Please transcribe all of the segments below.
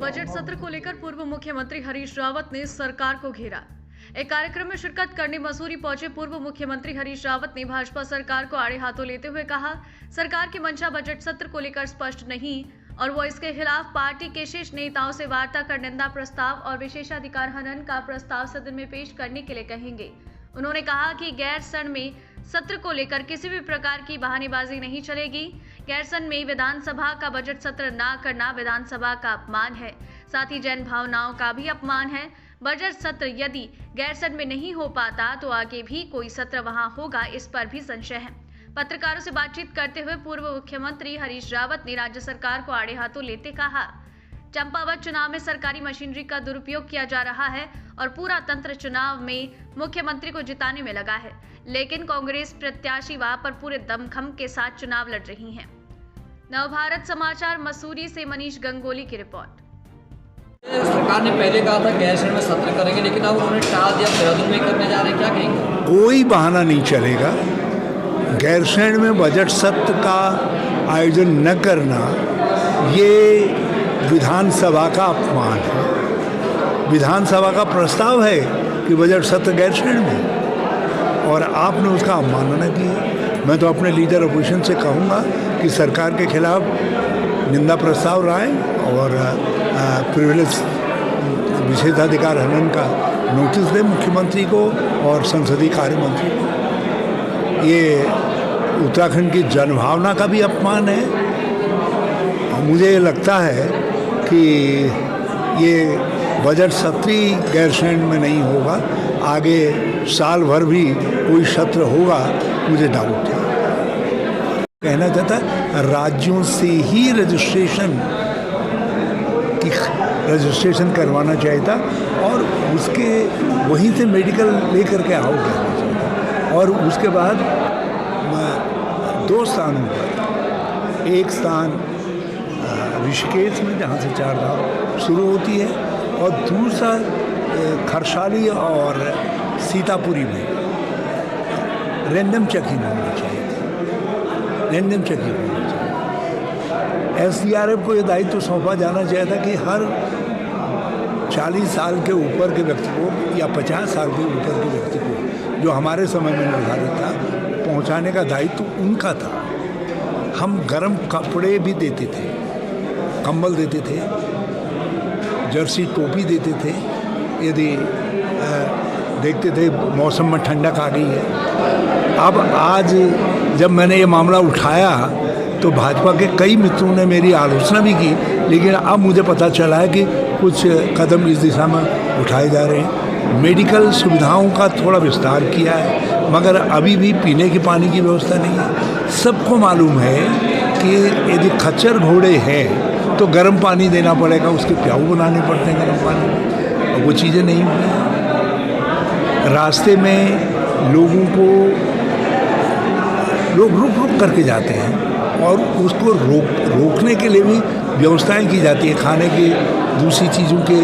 Budget सत्र को लेकर पूर्व मुख्यमंत्री हरीश रावत ने सरकार को घेरा। एक कार्यक्रम में शिरकत करने मसूरी पहुंचे पूर्व मुख्यमंत्री हरीश रावत ने भाजपा सरकार को आड़े हाथों लेते हुए कहा, सरकार की मंशा बजट सत्र को लेकर स्पष्ट नहीं और वो इसके खिलाफ पार्टी के शीर्ष नेताओं से वार्ता कर निंदा प्रस्ताव और विशेषाधिकार हनन का प्रस्ताव सदन में पेश करने के लिए कहेंगे। उन्होंने कहा कि गैरसैंण में सत्र को लेकर किसी भी प्रकार की बहानेबाजी नहीं चलेगी। गैरसैंण में विधानसभा का बजट सत्र न करना विधानसभा का अपमान है, साथ ही जैन भावनाओं का भी अपमान है। बजट सत्र यदि गैरसैंण में नहीं हो पाता तो आगे भी कोई सत्र वहां होगा, इस पर भी संशय है। पत्रकारों से बातचीत करते हुए पूर्व मुख्यमंत्री हरीश रावत ने राज्य सरकार को आड़े हाथों लेते कहा, चंपावत चुनाव में सरकारी मशीनरी का दुरुपयोग किया जा रहा है और पूरा तंत्र चुनाव में मुख्यमंत्री को जिताने में लगा है, लेकिन कांग्रेस प्रत्याशी वहां पर पूरे दमखम के साथ चुनाव लड़ रही हैं। नवभारत समाचार मसूरी से मनीष गंगोली की रिपोर्ट। सरकार ने पहले कहा था गैरसैंण में सत्र करेंगे, लेकिन अब उन्होंने टाल दिया, देहरादून में करने जा रहे हैं, क्या कहेंगे? कोई बहाना नहीं चलेगा। गैरसैंण में बजट सत्र का आयोजन न करना ये विधानसभा का अपमान है। विधानसभा का प्रस्ताव है कि बजट सत्र गैरसैंण में, और आपने उसका अवमानना की है। मैं तो अपने लीडर अपोजिशन से कहूँगा कि सरकार के खिलाफ निंदा प्रस्ताव लाएं और प्रिविलेज विशेषाधिकार हनन का नोटिस दें मुख्यमंत्री को और संसदीय कार्य मंत्री को। ये उत्तराखंड की जनभावना का भी अपमान है। और मुझे लगता है कि ये बजट सत्र ही गैरसैंण में नहीं होगा, आगे साल भर भी कोई सत्र होगा, मुझे डाउट है। कहना चाहता है राज्यों से ही रजिस्ट्रेशन करवाना चाहिए था और उसके वहीं से मेडिकल लेकर के आओ कहना चाहिए था। और उसके बाद 2 स्थानों पर, एक स्थान ऋषिकेश में जहाँ से 4 धाम शुरू होती है और दूसरा खरसाली और सीतापुरी में रैंडम चेकिंग होनी चाहिए थी। रैंडम चेकिंग होनी चाहिए। SDRF को यह दायित्व सौंपा जाना चाहिए था कि हर 40 साल के ऊपर के व्यक्ति को या 50 साल के ऊपर के व्यक्ति को, जो हमारे समय में निर्धारित था, पहुंचाने का दायित्व उनका था। हम गर्म कपड़े भी देते थे, कंबल देते थे, जर्सी टोपी देते थे। यदि देखते थे मौसम में ठंडक आ गई है। अब आज जब मैंने ये मामला उठाया तो भाजपा के कई मित्रों ने मेरी आलोचना भी की, लेकिन अब मुझे पता चला है कि कुछ कदम इस दिशा में उठाए जा रहे हैं। मेडिकल सुविधाओं का थोड़ा विस्तार किया है, मगर अभी भी पीने के पानी की व्यवस्था नहीं है। सबको मालूम है कि यदि खच्चर घोड़े हैं तो गर्म पानी देना पड़ेगा, उसके प्याऊ बनाने पड़ते हैं गर्म पानी, और वो चीज़ें नहीं हुई। रास्ते में लोगों को लोग रुक रुक करके जाते हैं और उसको रोकने के लिए भी व्यवस्थाएं की जाती है। खाने की, दूसरी चीज़ों के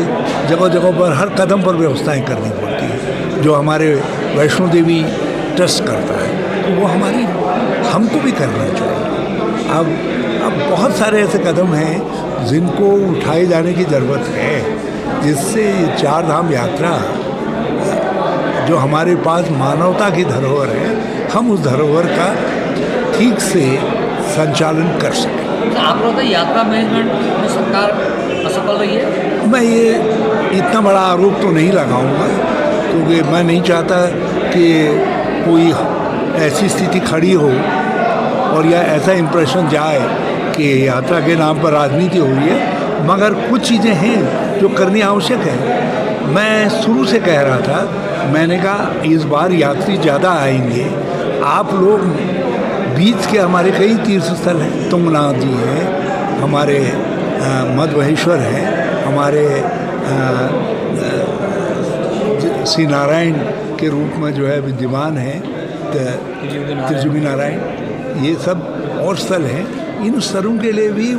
जगह जगह पर हर कदम पर व्यवस्थाएं करनी पड़ती है, जो हमारे वैष्णो देवी ट्रस्ट करता है, तो वो हमको भी करना चाहिए। अब बहुत सारे ऐसे कदम हैं जिनको उठाए जाने की ज़रूरत है, जिससे 4 धाम यात्रा जो हमारे पास मानवता की धरोहर है, हम उस धरोहर का ठीक से संचालन कर सकें। आप लोग यात्रा मैनेजमेंट में सरकार असफल रही है? मैं ये इतना बड़ा आरोप तो नहीं लगाऊंगा, क्योंकि मैं नहीं चाहता कि कोई ऐसी स्थिति खड़ी हो और या ऐसा इम्प्रेशन जाए कि यात्रा के नाम पर राजनीति हो रही है। मगर कुछ चीज़ें हैं जो करनी आवश्यक है। मैं शुरू से कह रहा था, मैंने कहा इस बार यात्री ज़्यादा आएंगे। आप लोग बीच के हमारे कई तीर्थ स्थल हैं, तुंगनाथ जी हैं, हमारे मधुमहेश्वर हैं, हमारे श्री नारायण के रूप में जो है विद्यमान हैं त्रिजुगी नारायण, ये सब और स्थल हैं। इन स्थलों के लिए भी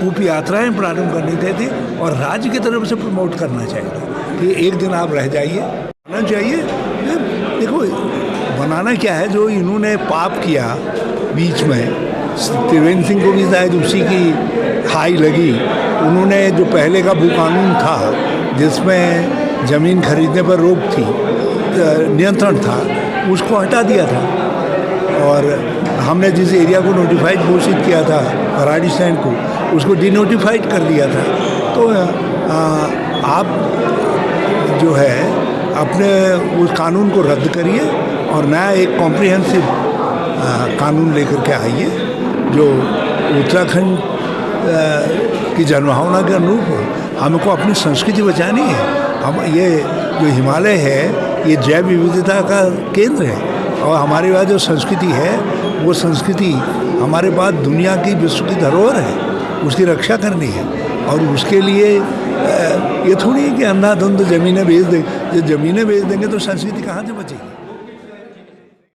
उप यात्राएँ प्रारंभ करनी चाहिए और राज्य की तरफ से प्रमोट करना चाहिए कि एक दिन आप रह जाइए। बनाना चाहिए। देखो, बनाना क्या है, जो इन्होंने पाप किया बीच में, त्रिवेंद्र सिंह को भी शायद उसी की खाई लगी, उन्होंने जो पहले का भू कानून था जिसमें ज़मीन खरीदने पर रोक थी, नियंत्रण था, उसको हटा दिया था। और हमने जिस एरिया को नोटिफाइड घोषित किया था पराडी स्टैंड को, उसको डिनोटिफाइड कर दिया था। तो आप जो है अपने उस कानून को रद्द करिए और नया एक कॉम्प्रिहेंसिव कानून लेकर के आइए जो उत्तराखंड की जनभावना के अनुरूप हो। हमको अपनी संस्कृति बचानी है। हम ये जो हिमालय है ये जैव विविधता का केंद्र है और हमारे पास जो संस्कृति है वो संस्कृति हमारे पास दुनिया की विश्व की धरोहर है, उसकी रक्षा करनी है। और उसके लिए ये थोड़ी है कि अंधाधुंध ज़मीनें बेच दें। जब ज़मीनें बेच देंगे तो संस्कृति कहाँ से बचेगी।